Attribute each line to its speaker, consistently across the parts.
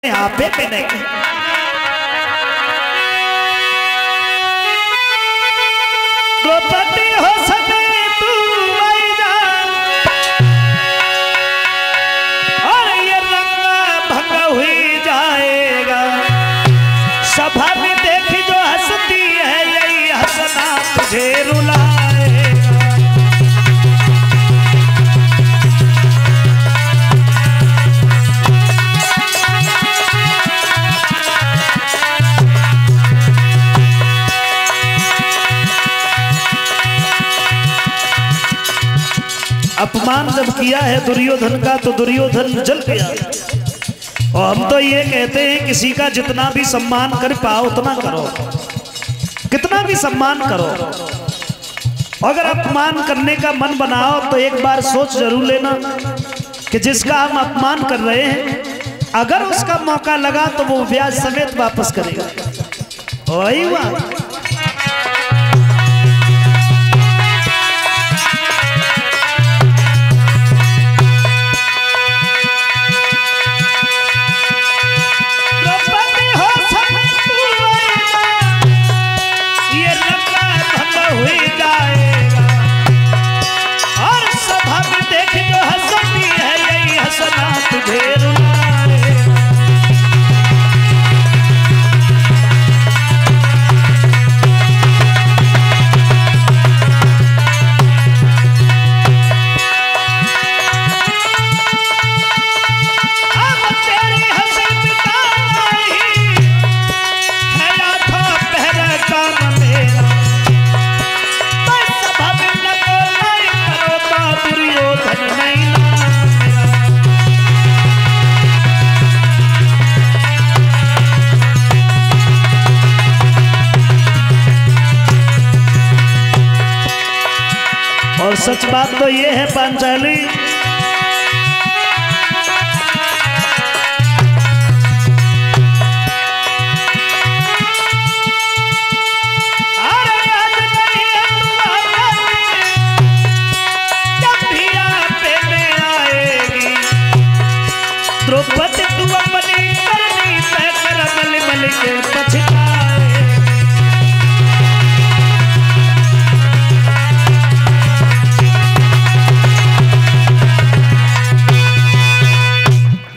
Speaker 1: यहाँ पे नहीं। द्रौपदी हो सके तू आई जा, और ये रंग भंग हुई जाएगा। सभा में देखी जो हंसती है, यही हंसना तुझे रुलाएगा। अपमान जब किया है दुर्योधन का तो दुर्योधन जल गया। और हम तो ये कहते हैं किसी का जितना भी सम्मान कर पाओ उतना करो, कितना भी सम्मान करो। अगर अपमान करने का मन बनाओ तो एक बार सोच जरूर लेना कि जिसका हम अपमान कर रहे हैं अगर उसका मौका लगा तो वो ब्याज समेत वापस करेगा। वही हुआ। और सच बात तो ये है पांचाली, जब भी आपे में आएगी द्रौपदी तू अपनी करनी तय कर मल मल के पछताए।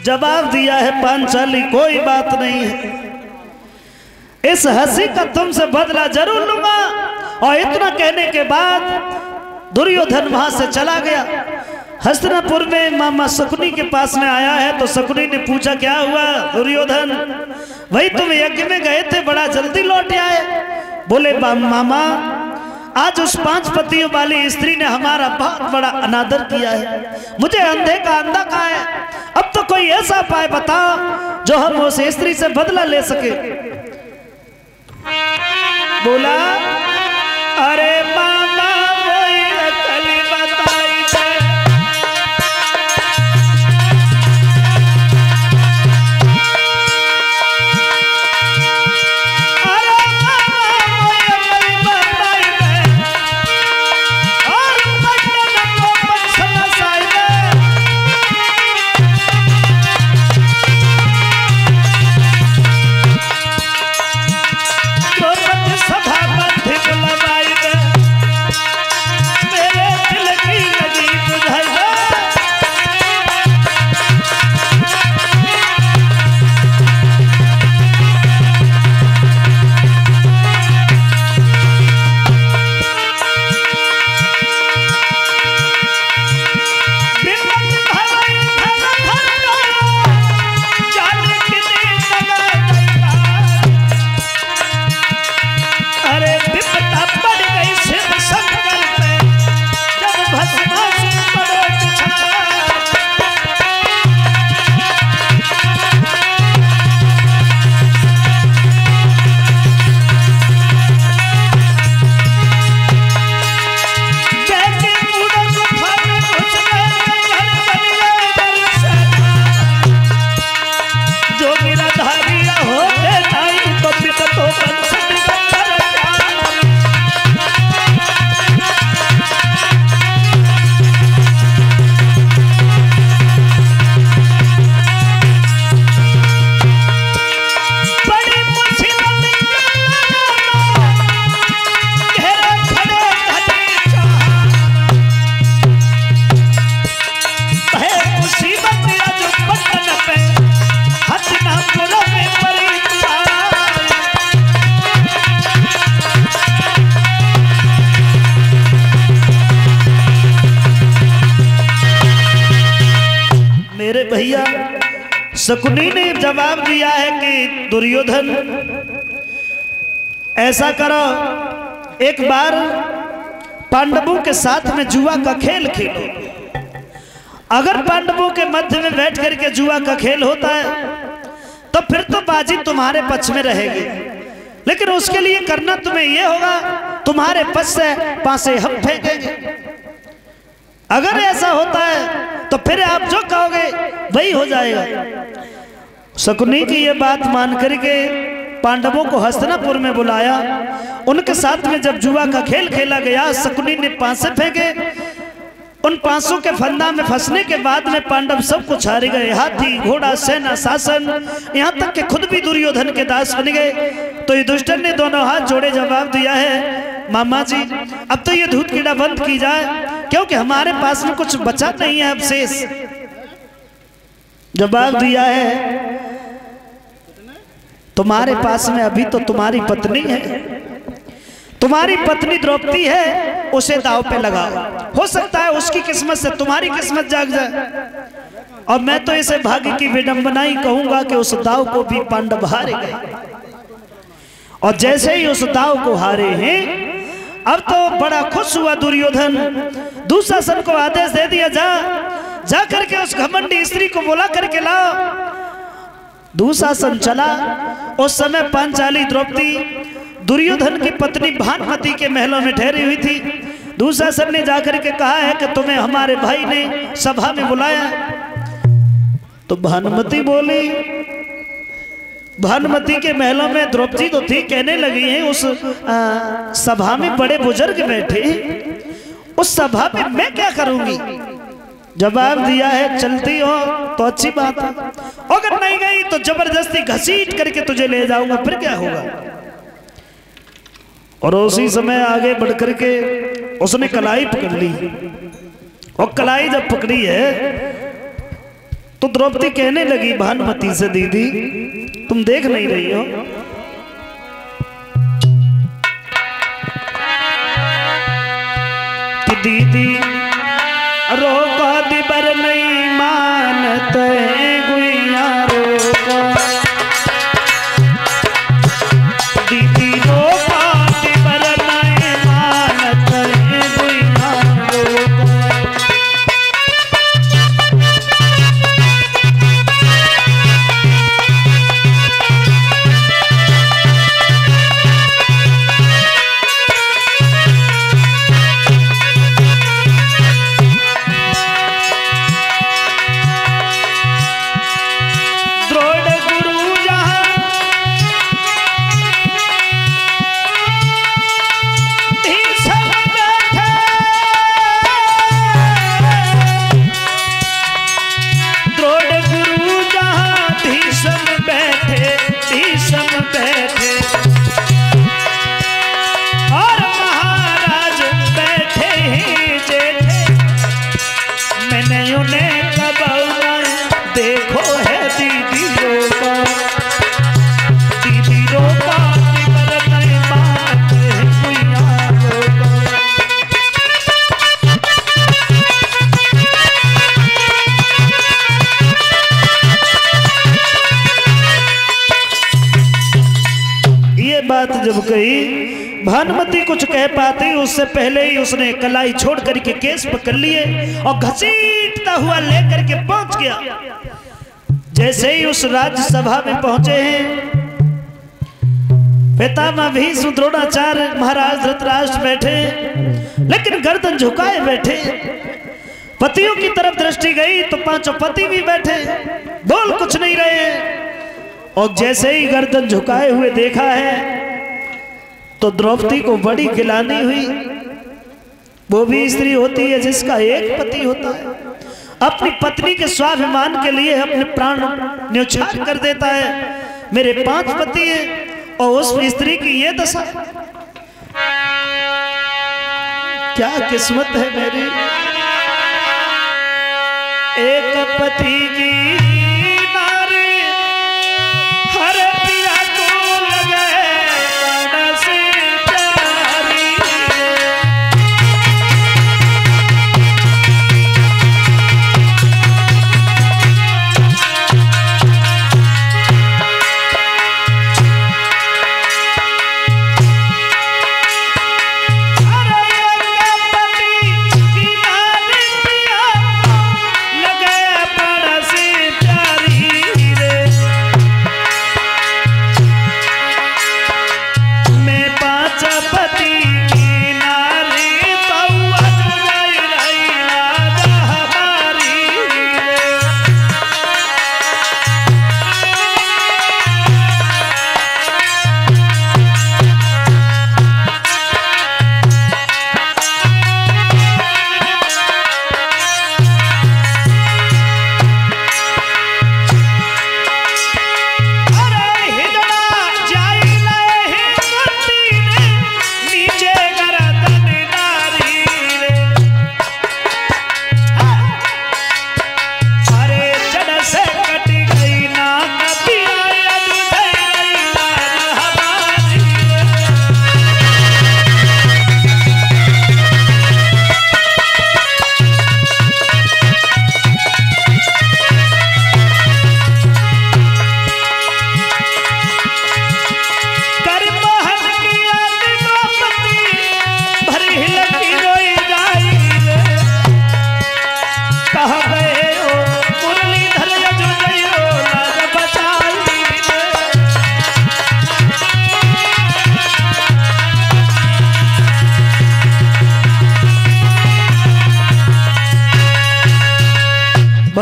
Speaker 1: जवाब दिया है पांचाली, कोई बात नहीं है, इस हंसी का तुमसे बदला जरूर लूंगा। और इतना कहने के बाद दुर्योधन वहां से चला गया। हस्तिनापुर में मामा शकुनी के पास में आया है तो शकुनी ने पूछा क्या हुआ दुर्योधन, वही तुम यज्ञ में गए थे बड़ा जल्दी लौट आए। बोले मामा आज उस 5 पतियों वाली स्त्री ने हमारा बहुत बड़ा अनादर किया है, मुझे अंधे का अंधा कहा है। अब तो कोई ऐसा उपाय बताओ जो हम उस स्त्री से बदला ले सके। बोला अरे मामा वही रखली बताई दे। अरे मामा वही बताई दे, और पटन को पछला साई दे। सभा बंधिक लगाई दे। शकुनी ने जवाब दिया है कि दुर्योधन ऐसा करो, एक बार पांडवों के साथ में जुआ का खेल खेलो। अगर पांडवों के मध्य में बैठ करके जुआ का खेल होता है तो फिर तो बाजी तुम्हारे पक्ष में रहेगी, लेकिन उसके लिए करना तुम्हें यह होगा, तुम्हारे पक्ष से पासे हम फेंकेंगे। अगर ऐसा होता है तो फिर आप जो कहोगे वही हो जाएगा। शकुनी की ये बात मान करके पांडवों को हस्तिनापुर में बुलाया। उनके साथ में जब जुआ का खेल खेला गया, शकुनी ने पांसे फेंके। उन पांसों के फंदा में फंसने के बाद में पांडव सब कुछ हार गए। हाथी, घोड़ा, सेना, शासन, यहाँ तक कि खुद भी दुर्योधन के दास बन गए। तो युधिष्ठिर ने दोनों हाथ जोड़े जवाब दिया है, मामा जी अब तो ये धूत कीड़ा बंद की जाए, क्योंकि हमारे पास में कुछ बचा नहीं है अब शेष। जवाब दिया है, तुम्हारे पास में अभी तो तुम्हारी पत्नी है, तुम्हारी पत्नी द्रौपदी है, उसे दाव पे लगाओ। हो सकता है उसकी किस्मत से तुम्हारी किस्मत जाग जाए। और मैं तो इसे भाग्य की विडंबना ही कहूंगा कि उस दाव को भी पांडव हारे गए। और जैसे ही उस दाव को हारे हैं, अब तो बड़ा खुश हुआ दुर्योधन। दुशासन को आदेश दे दिया, जा करके उस घमंडी स्त्री को बुला करके लाओ। दुशासन चला। उस समय पांचाली द्रौपदी दुर्योधन की पत्नी भानुमति के महलों में ठहरी हुई थी। दुशासन ने जाकर के कहा है कि तुम्हें हमारे भाई ने सभा में बुलाया। तो भानुमति बोली, भानुमति के महलों में द्रौपदी तो थी, कहने लगी है उस सभा में बड़े बुजुर्ग बैठे, उस सभा में मैं क्या करूंगी। जवाब दिया है, चलती हो तो अच्छी बात है, अगर नहीं गई तो जबरदस्ती घसीट करके तुझे ले जाऊंगा, फिर क्या होगा। और उसी समय आगे बढ़ करके उसने कलाई पकड़ ली। और कलाई जब पकड़ी है तो द्रौपदी कहने लगी भानुमति से, दीदी तुम देख नहीं रही हो, कि दीदी रोका दिबर नहीं मानते गुइया रोका, दीदी रोका दिबर नहीं मानते गुइया रोका। बात जब कही, भानुमति कुछ कह पाती उससे पहले ही उसने कलाई छोड़ करके केस पकड़ लिए और घसीटता हुआ लेकर के पहुंच गया। जैसे ही उस राज्यसभा में पहुंचे हैं, पितामह भीष्म, द्रोणाचार्य, महाराज धृतराष्ट्र बैठे, लेकिन गर्दन झुकाए बैठे। पतियों की तरफ दृष्टि गई तो पांचों पति भी बैठे, बोल कुछ नहीं रहे। और जैसे ही गर्दन झुकाए हुए देखा है तो द्रौपदी को बड़ी गिलानी हुई। वो भी स्त्री होती है जिसका एक पति होता है, अपनी पत्नी के स्वाभिमान के लिए अपने प्राण न्यौछावर कर देता है। मेरे 5 पति हैं और उस स्त्री की ये दशा, क्या किस्मत है मेरी। एक पति की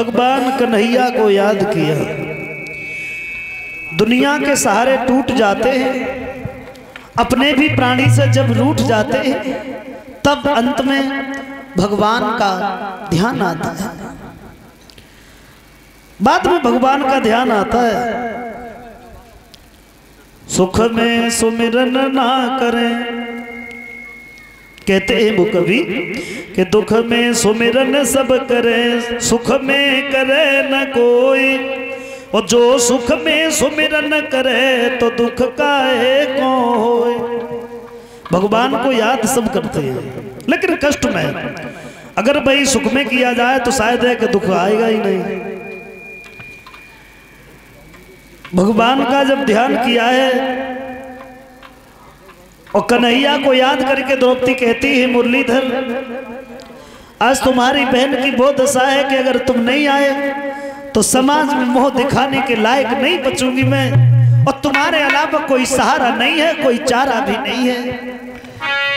Speaker 1: भगवान कन्हैया को याद किया। दुनिया के सहारे टूट जाते हैं, अपने भी प्राणी से जब रूठ जाते हैं, तब अंत में भगवान का ध्यान आता है। बाद में भगवान का ध्यान आता है। सुख में सुमिरन ना करें, कहते हैं वो कवि कि दुख में सुमिरन सब करे, सुख में करे न कोई। और जो सुख में सुमिरन करे तो दुख काहे को होए। भगवान को याद सब करते हैं, लेकिन कष्ट में। अगर भाई सुख में किया जाए तो शायद है कि दुख आएगा ही नहीं। भगवान का जब ध्यान किया है और कन्हैया को याद करके द्रौपदी कहती है, मुरलीधर आज तुम्हारी बहन की वो दशा है कि अगर तुम नहीं आए तो समाज में मोह दिखाने के लायक नहीं बचूंगी मैं, और तुम्हारे अलावा कोई सहारा नहीं है, कोई चारा भी नहीं है।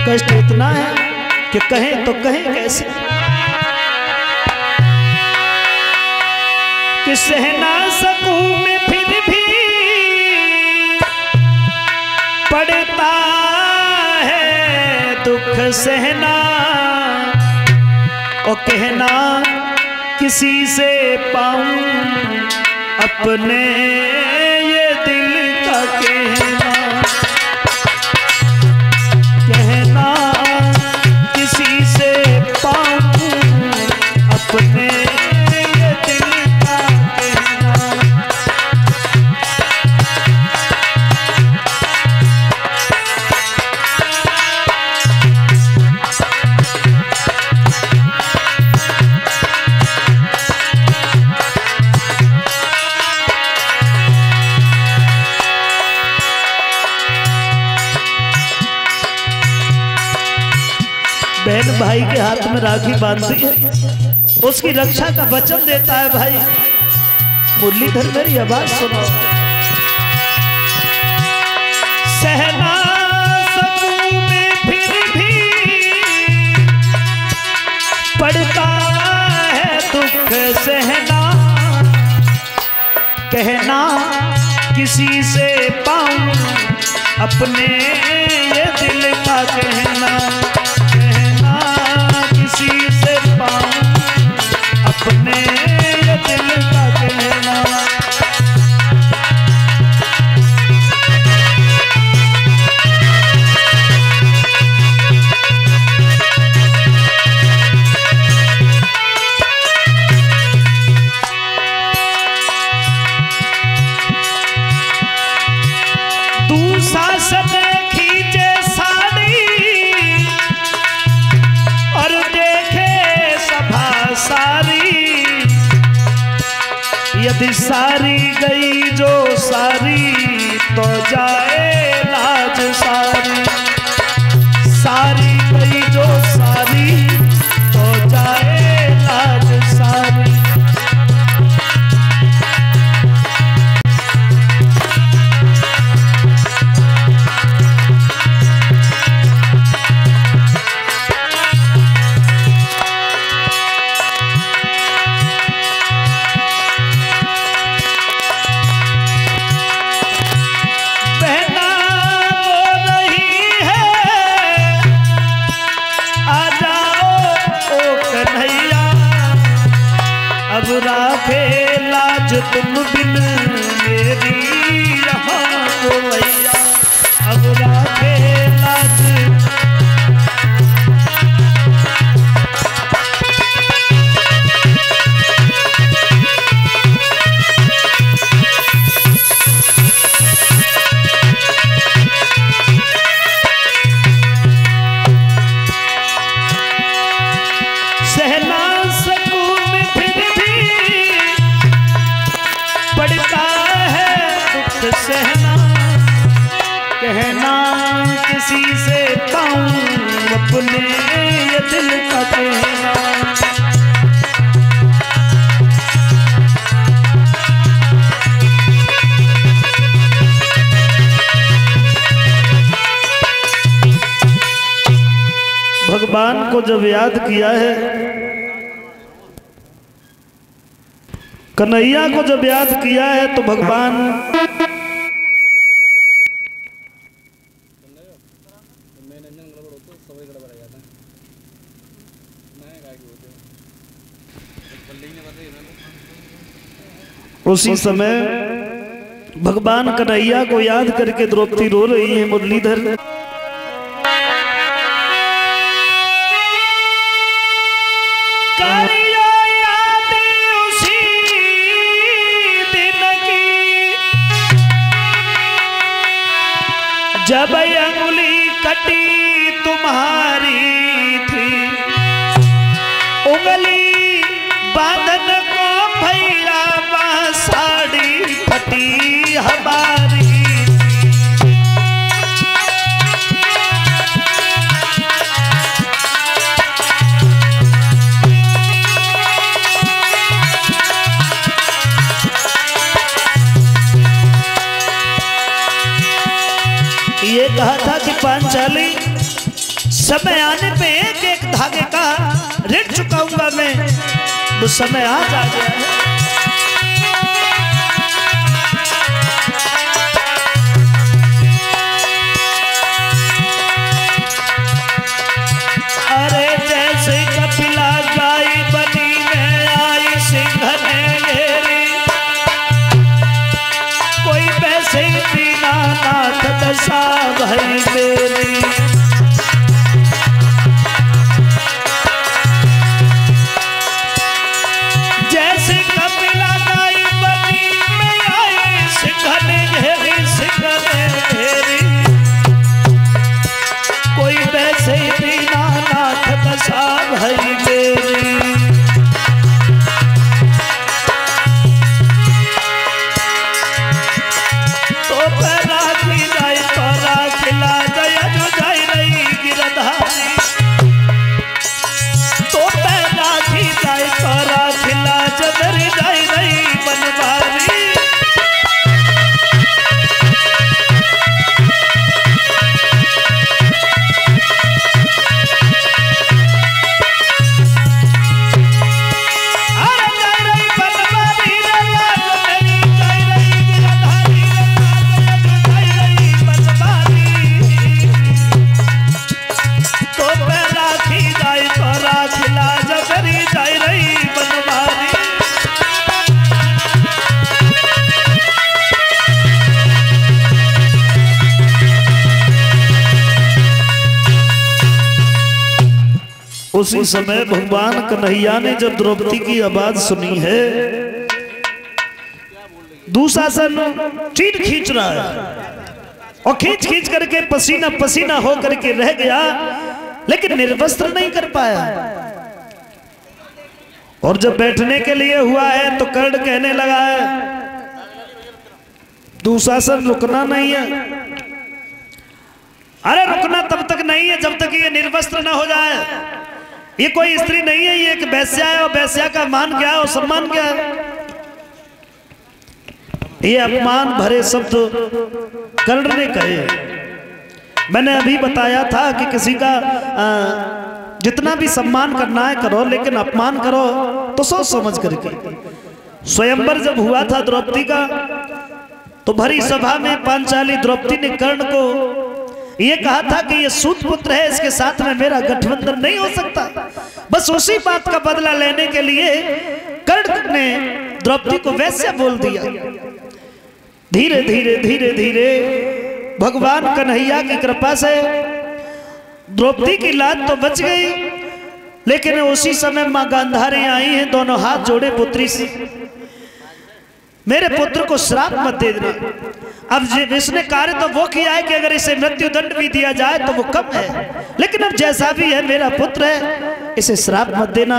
Speaker 1: कष्ट इतना है कि कहें तो कहें कैसे, कि सह ना सकूं मैं फिर भी पड़ता है दुख सहना, और कहना किसी से पाऊं अपने ये दिल का कहना, कहना किसी से पाऊं अपने ये दिल का कहना। बहन भाई के हाथ में राखी बांधती है, उसकी रक्षा का वचन देता है। भाई मुरलीधर मेरी आवाज सुनो। सहना सकूं मैं फिर भी पड़ता है दुख सहना, कहना किसी से पाऊं अपने ये दिल का कहना, किसी से पाऊं अपने ये दिल का कहना। दूसरा सब खींचे साड़ी और देखे सभा सारी, यदि सारी गई जो सारी तो जाए लाज सारी, सारी गई जो सारी तो जाए लाज सारी। अब राखे लाज तुम बिन मेरी यहाँ को भैया, अब राखे लाज। सहना सकूं मैं फिर भी पड़ता है दुख सहना, कहना किसी से पाऊं अपने ये दिल का कहना। भगवान को जब याद किया है कन्हैया को जब याद किया है तो भगवान उसी समय भगवान कन्हैया को याद करके द्रौपदी रो रही है। मुरलीधर जब अंगुली कटी तुम्हारी थी, उंगली बांधन को भैया साड़ी फटी हमारी। ये कहा था कि पांचाली समय आने पे एक एक धागे का ऋण चुकाऊंगा मैं, वो समय आज आ गया है। अरे जैसे कपिला गाय बनी में आई सिंह ने घेरी, कोई वैसे ही दीनानाथ दशा भई मेरी। जैसे कपिला गाय बनी में आई सिंह ने घेरी, सिंह ने घेरी, कोई वैसे ही दीनानाथ दशा भई मेरी। उसी समय भगवान कन्हैया ने जब द्रौपदी की आवाज सुनी है, दुशासन चीर खींच रहा है और खींच खींच करके पसीना पसीना हो करके रह गया, लेकिन निर्वस्त्र नहीं कर पाया। और जब बैठने के लिए हुआ है तो कर्ण कहने लगा है, दुशासन रुकना नहीं है। अरे रुकना तब तक नहीं है जब तक ये निर्वस्त्र ना हो जाए। ये कोई स्त्री नहीं है, ये एक वेश्या है, और वेश्या का मान क्या है और सम्मान क्या है। ये अपमान भरे शब्द कर्ण ने कहे। मैंने अभी बताया था कि किसी का जितना भी सम्मान करना है करो, लेकिन अपमान करो तो सोच समझ करके। स्वयंवर जब हुआ था द्रौपदी का, तो भरी सभा में पांचाली द्रौपदी ने कर्ण को ये कहा था कि ये सूत पुत्र है, इसके साथ में मेरा गठबंधन नहीं हो सकता। बस उसी बात का बदला लेने के लिए कर्ण ने द्रौपदी को वैसे बोल दिया। धीरे धीरे धीरे धीरे भगवान कन्हैया की कृपा से द्रौपदी की लात तो बच गई, लेकिन उसी समय मां गांधारी आई हैं, दोनों हाथ जोड़े पुत्री से, मेरे पुत्र को श्राप मत दे देना। अब इसने कार्य तो वो किया है कि अगर इसे मृत्यु दंड भी दिया जाए तो वो कम है, लेकिन अब जैसा भी है मेरा पुत्र है, इसे श्राप मत देना।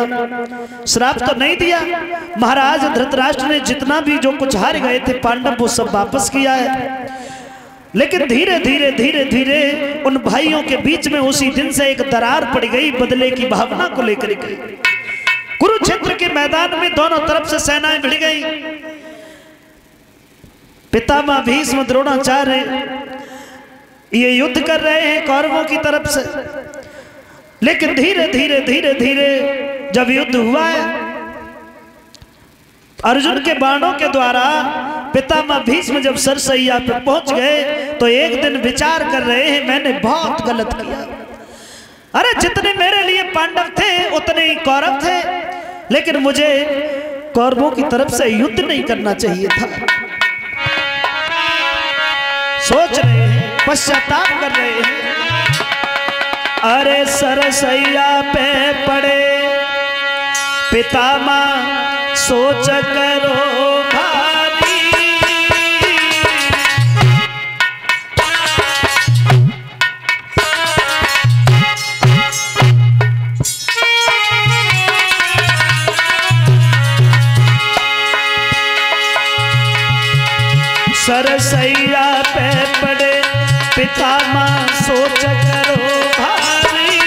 Speaker 1: श्राप तो नहीं दिया। महाराज धृतराष्ट्र ने जितना भी जो कुछ हार गए थे पांडव, वो सब वापस किया है। लेकिन धीरे धीरे धीरे धीरे उन भाइयों के बीच में उसी दिन से एक दरार पड़ गई, बदले की भावना को लेकर के। कुरुक्षेत्र के मैदान में दोनों तरफ से सेनाएं भिड़ गई। पितामह भीष्म द्रोणाचार्य ये युद्ध कर रहे हैं कौरवों की तरफ से, लेकिन धीरे धीरे धीरे धीरे जब युद्ध हुआ है अर्जुन के बाणों के द्वारा पितामह भीष्म जब सरसैया पे पहुंच गए तो एक दिन विचार कर रहे हैं, मैंने बहुत गलत किया। अरे जितने मेरे लिए पांडव थे उतने ही कौरव थे, लेकिन मुझे कौरवों की तरफ से युद्ध नहीं करना चाहिए था। सोच रहे हैं, पश्चाताप कर रहे हैं। अरे सरसैया पे पड़े पितामह सोच करो भारी, सरसैया पे पड़े पितामह सोच करो भारी,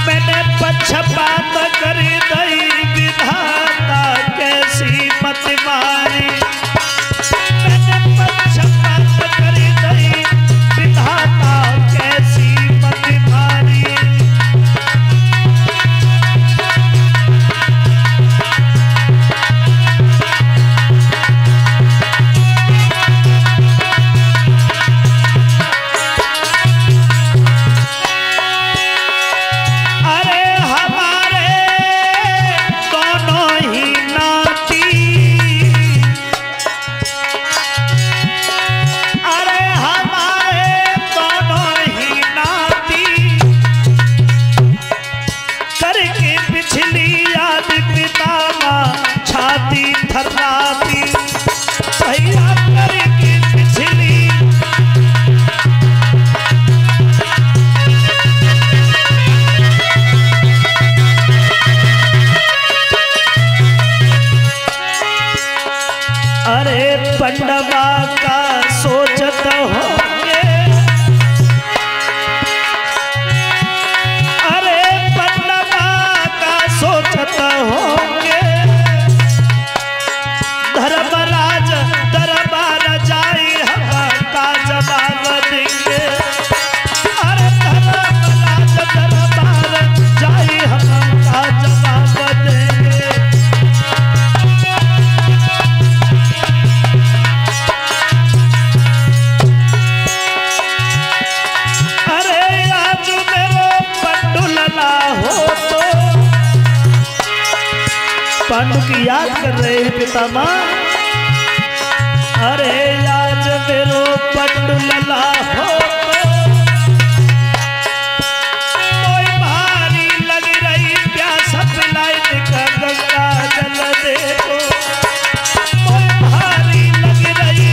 Speaker 1: मैंने पक्षपात करी दई विधाता कैसी मत मारी, मैंने पक्षपात करी दई विधाता कैसी मत मारी। पंडवा का सोचत होंगे, अरे पंडवा का सोचत होंगे, धर्मराज दरबार जाई हम का जवाब देंगे, अरे धर्मराज दरबार जाई हम का जवाब देंगे। पांडु की याद कर रहे हैं पितामह, अरे आज मेरो पंडु लला हो कोई भारी लग रही प्यास पिलाई का गंगा जल दे दो, कोई भारी लग रही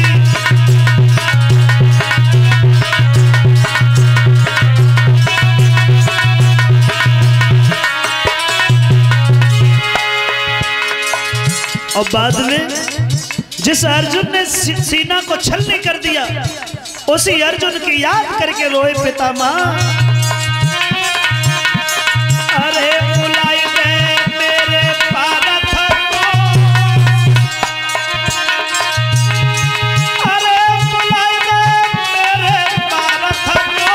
Speaker 1: और बाद में जिस अर्जुन ने सीना को छलनी कर दिया उसी अर्जुन की याद करके रोए पितामह, अरे बुलाई दे मेरे पारथ को, अरे बुलाई दे मेरे पारथ को,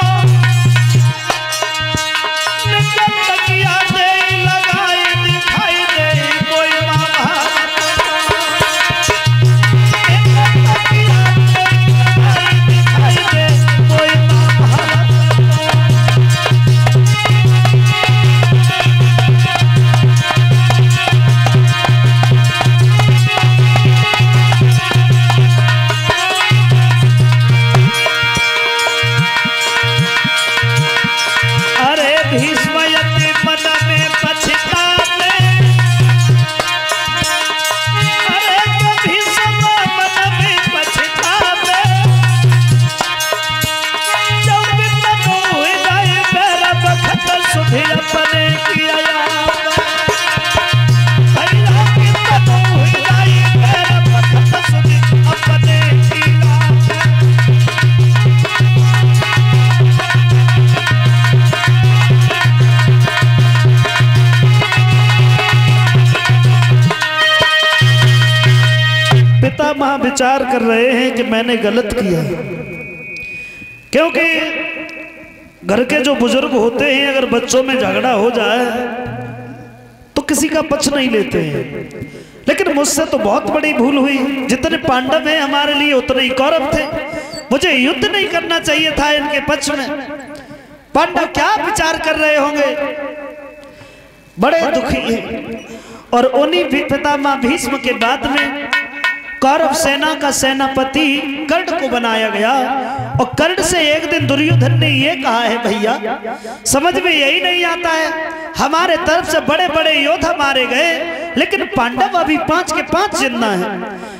Speaker 1: निकल तकिया दे लगाई दिखाई दे कोई महाभारत, पितामह विचार कर रहे हैं कि मैंने गलत किया, क्योंकि घर के जो बुजुर्ग होते हैं अगर बच्चों में झगड़ा हो जाए तो किसी का पक्ष नहीं लेते हैं। लेकिन मुझसे तो बहुत बड़ी भूल हुई। जितने पांडव हैं हमारे लिए उतने ही कौरव थे। मुझे युद्ध नहीं करना चाहिए था इनके पक्ष में। पांडव क्या विचार कर रहे होंगे, बड़े दुखी हैं। और उन्हीं पितामह भीष्म के बाद में कौरव सेना का सेनापति कर्ण को बनाया गया। और कर्ण से एक दिन दुर्योधन ने ये कहा है, भैया समझ में यही नहीं आता है, हमारे तरफ से बड़े बड़े योद्धा मारे गए लेकिन पांडव अभी 5 के 5 जिंदा हैं।